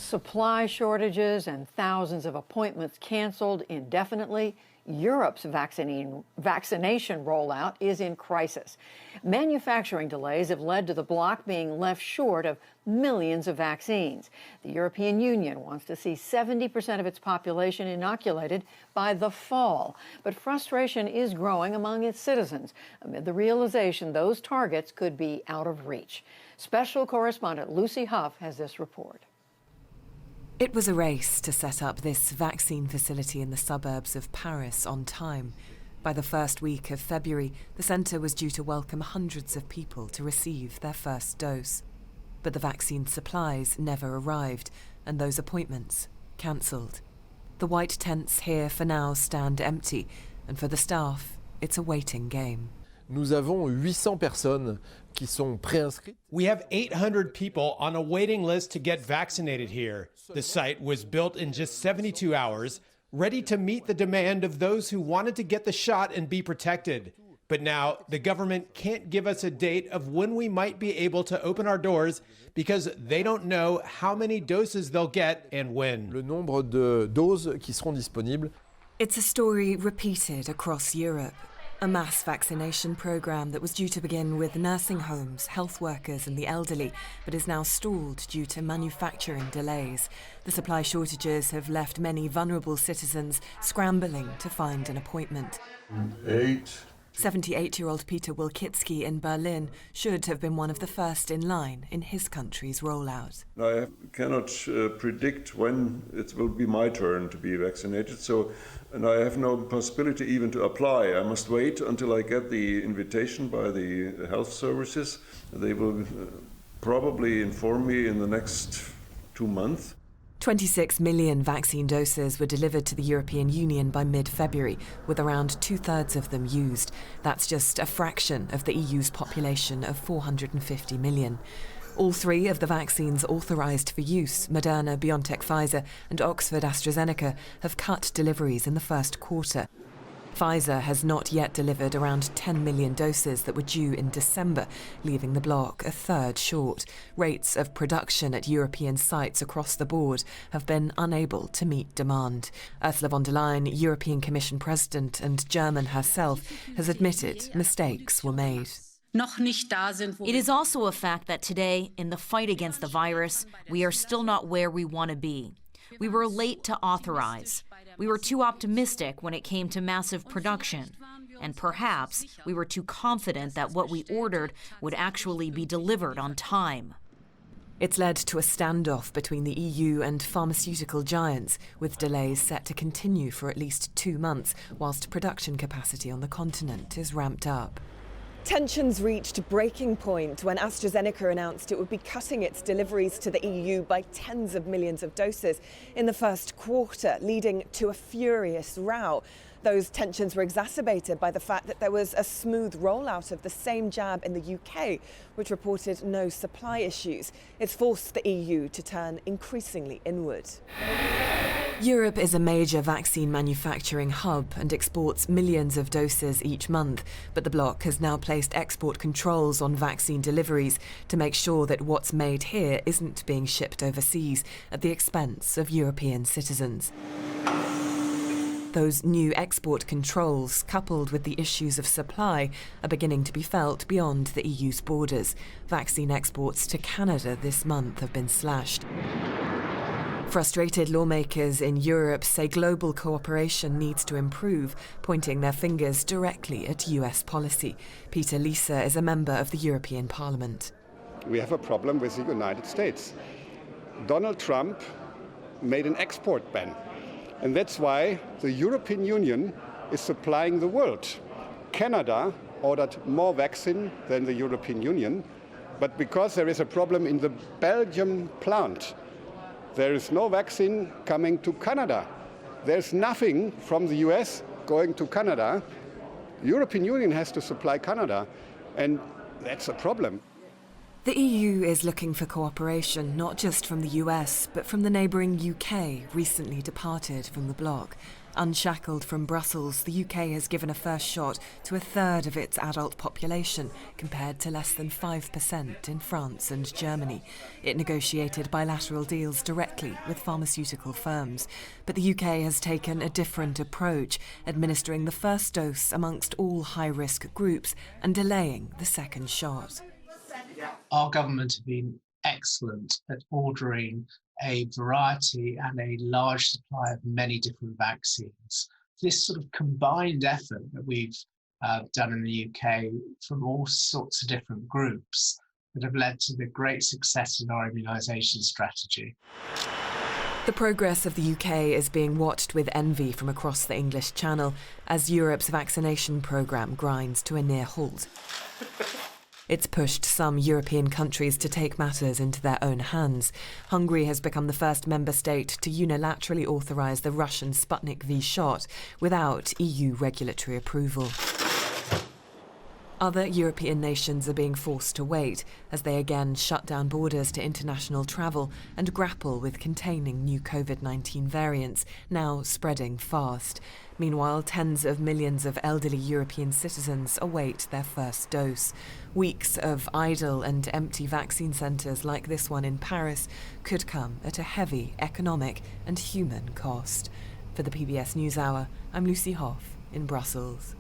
supply shortages and thousands of appointments canceled indefinitely, Europe's vaccination rollout is in crisis. Manufacturing delays have led to the bloc being left short of millions of vaccines. The European Union wants to see 70% of its population inoculated by the fall. But frustration is growing among its citizens amid the realization those targets could be out of reach. Special correspondent Lucy Huff has this report. It was a race to set up this vaccine facility in the suburbs of Paris on time. By the first week of February, the centre was due to welcome hundreds of people to receive their first dose. But the vaccine supplies never arrived, and those appointments cancelled. The white tents here for now stand empty, and for the staff, it's a waiting game. Nous avons 800 personnes qui sont préinscrites. We have 800 people on a waiting list to get vaccinated here. The site was built in just 72 hours, ready to meet the demand of those who wanted to get the shot and be protected. But now the government can't give us a date of when we might be able to open our doors because they don't know how many doses they'll get and when. Le nombre de doses qui seront disponibles. It's a story repeated across Europe. A mass vaccination programme that was due to begin with nursing homes, health workers and the elderly, but is now stalled due to manufacturing delays. The supply shortages have left many vulnerable citizens scrambling to find an appointment. 78-year-old Peter Wilkitsky in Berlin should have been one of the first in line in his country's rollout. I cannot predict when it will be my turn to be vaccinated, and I have no possibility even to apply. I must wait until I get the invitation by the health services. They will probably inform me in the next 2 months. 26 million vaccine doses were delivered to the European Union by mid-February, with around two-thirds of them used. That's just a fraction of the EU's population of 450 million. All three of the vaccines authorised for use, Moderna, BioNTech, Pfizer and Oxford AstraZeneca, have cut deliveries in the first quarter. Pfizer has not yet delivered around 10 million doses that were due in December, leaving the bloc a third short. Rates of production at European sites across the board have been unable to meet demand. Ursula von der Leyen, European Commission President and German herself, has admitted mistakes were made. It is also a fact that today, in the fight against the virus, we are still not where we want to be. We were late to authorize. We were too optimistic when it came to massive production. And perhaps we were too confident that what we ordered would actually be delivered on time. It's led to a standoff between the EU and pharmaceutical giants, with delays set to continue for at least 2 months, whilst production capacity on the continent is ramped up. Tensions reached breaking point when AstraZeneca announced it would be cutting its deliveries to the EU by tens of millions of doses in the first quarter, leading to a furious row. Those tensions were exacerbated by the fact that there was a smooth rollout of the same jab in the UK, which reported no supply issues. It's forced the EU to turn increasingly inward. Europe is a major vaccine manufacturing hub and exports millions of doses each month, but the bloc has now placed export controls on vaccine deliveries to make sure that what's made here isn't being shipped overseas at the expense of European citizens. Those new export controls, coupled with the issues of supply, are beginning to be felt beyond the EU's borders. Vaccine exports to Canada this month have been slashed. Frustrated lawmakers in Europe say global cooperation needs to improve, pointing their fingers directly at US policy. Peter Liese is a member of the European Parliament. We have a problem with the United States. Donald Trump made an export ban. And that's why the European Union is supplying the world. Canada ordered more vaccine than the European Union, but because there is a problem in the Belgium plant, there is no vaccine coming to Canada. There's nothing from the US going to Canada. The European Union has to supply Canada, and that's a problem. The EU is looking for cooperation not just from the US, but from the neighbouring UK, recently departed from the bloc. Unshackled from Brussels, the UK has given a first shot to a third of its adult population, compared to less than 5% in France and Germany. It negotiated bilateral deals directly with pharmaceutical firms. But the UK has taken a different approach, administering the first dose amongst all high-risk groups and delaying the second shot. Our government have been excellent at ordering a variety and a large supply of many different vaccines. This sort of combined effort that we've done in the UK from all sorts of different groups that have led to the great success in our immunisation strategy. The progress of the UK is being watched with envy from across the English Channel as Europe's vaccination programme grinds to a near halt. It's pushed some European countries to take matters into their own hands. Hungary has become the first member state to unilaterally authorise the Russian Sputnik V shot without EU regulatory approval. Other European nations are being forced to wait as they again shut down borders to international travel and grapple with containing new COVID-19 variants, now spreading fast. Meanwhile, tens of millions of elderly European citizens await their first dose. Weeks of idle and empty vaccine centres like this one in Paris could come at a heavy economic and human cost. For the PBS NewsHour, I'm Lucy Hough in Brussels.